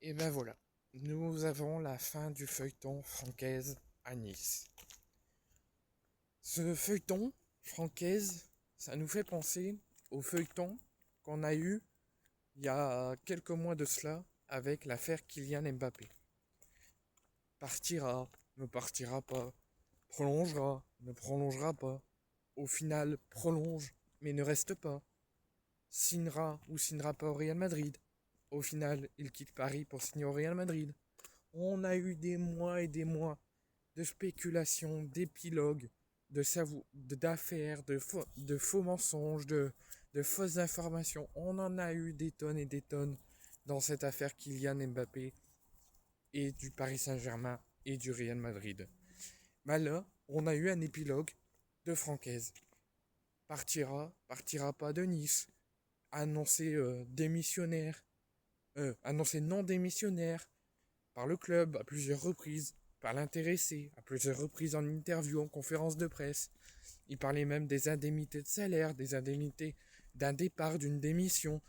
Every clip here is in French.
Et ben voilà, nous avons la fin du feuilleton Francaise à Nice. Ce feuilleton Francaise, ça nous fait penser au feuilleton qu'on a eu il y a quelques mois de cela avec l'affaire Kylian Mbappé. Partira, ne partira pas, prolongera, ne prolongera pas. Au final, prolonge, mais ne reste pas. Signera ou signera pas au Real Madrid. Au final, il quitte Paris pour signer au Real Madrid. On a eu des mois et des mois de spéculation, d'épilogues, d'affaires, de faux mensonges, de fausses informations. On en a eu des tonnes et des tonnes dans cette affaire Kylian Mbappé et du Paris Saint-Germain et du Real Madrid. Mais là, on a eu un épilogue de Francaise. Partira pas de Nice. Annoncé démissionnaire. Annoncé non démissionnaire par le club à plusieurs reprises, par l'intéressé, à plusieurs reprises en interview, en conférence de presse. Il parlait même des indemnités de salaire, des indemnités d'un départ, d'une démission.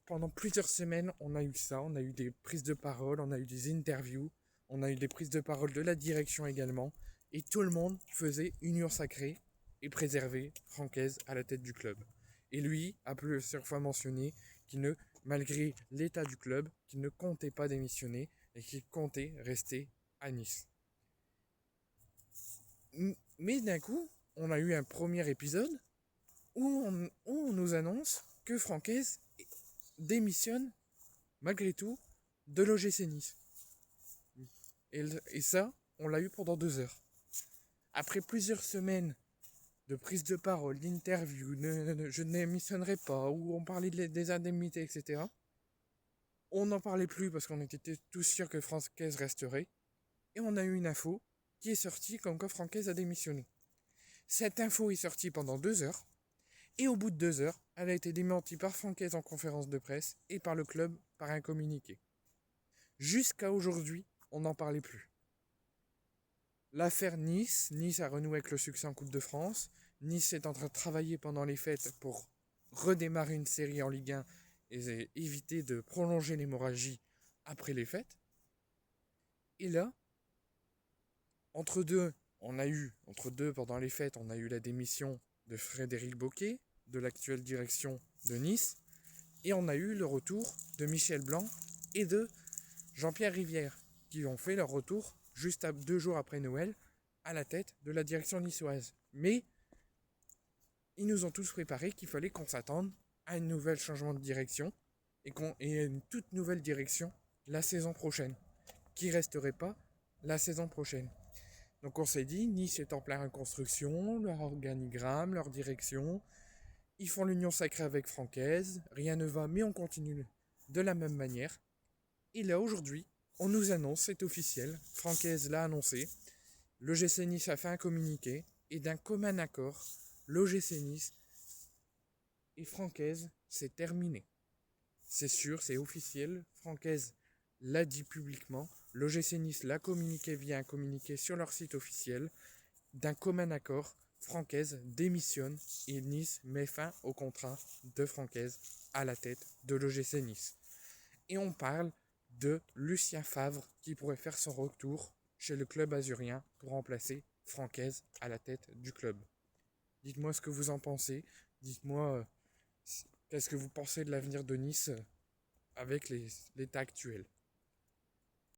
Pendant plusieurs semaines, on a eu ça, on a eu des prises de parole, on a eu des interviews, on a eu des prises de parole de la direction également, et tout le monde faisait union sacrée et préservait Francaise à la tête du club. Et lui a plusieurs fois mentionné qu'il ne, malgré l'état du club, qu'il ne comptait pas démissionner et qu'il comptait rester à Nice. Mais d'un coup, on a eu un premier épisode où on nous annonce que Francaise démissionne, malgré tout, de l'OGC Nice. Et ça, on l'a eu pendant 2 heures. Après plusieurs semaines de prise de parole, d'interviews, je ne démissionnerai pas, où on parlait des indemnités, etc. On n'en parlait plus parce qu'on était tous sûrs que Francaise resterait. Et on a eu une info qui est sortie comme quoi Francaise a démissionné. Cette info est sortie pendant 2 heures. Et au bout de 2 heures, elle a été démentie par Francaise en conférence de presse et par le club par un communiqué. Jusqu'à aujourd'hui, on n'en parlait plus. L'affaire Nice a renoué avec le succès en Coupe de France. Nice est en train de travailler pendant les fêtes pour redémarrer une série en Ligue 1 et éviter de prolonger l'hémorragie après les fêtes. Et là, entre deux, pendant les fêtes, on a eu la démission de Frédéric Boquet, de l'actuelle direction de Nice, et on a eu le retour de Michel Blanc et de Jean-Pierre Rivière, qui ont fait leur retour juste 2 jours après Noël à la tête de la direction niçoise. Mais ils nous ont tous préparé qu'il fallait qu'on s'attende à un nouvel changement de direction et à une toute nouvelle direction la saison prochaine, qui resterait pas la saison prochaine. Donc on s'est dit, Nice est en pleine reconstruction, leur organigramme, leur direction. Ils font l'union sacrée avec Francaise, rien ne va, mais on continue de la même manière. Et là aujourd'hui, on nous annonce, c'est officiel, Francaise l'a annoncé, l'OGC Nice a fait un communiqué, et d'un commun accord, l'OGC Nice et Francaise, c'est terminé. C'est sûr, c'est officiel, Francaise l'a dit publiquement, l'OGC Nice l'a communiqué via un communiqué sur leur site officiel. D'un commun accord, Francaise démissionne et Nice met fin au contrat de Francaise à la tête de l'OGC Nice. Et on parle de Lucien Favre qui pourrait faire son retour chez le club azurien pour remplacer Francaise à la tête du club. Dites-moi ce que vous en pensez. Dites-moi qu'est-ce que vous pensez de l'avenir de Nice avec l'état actuel.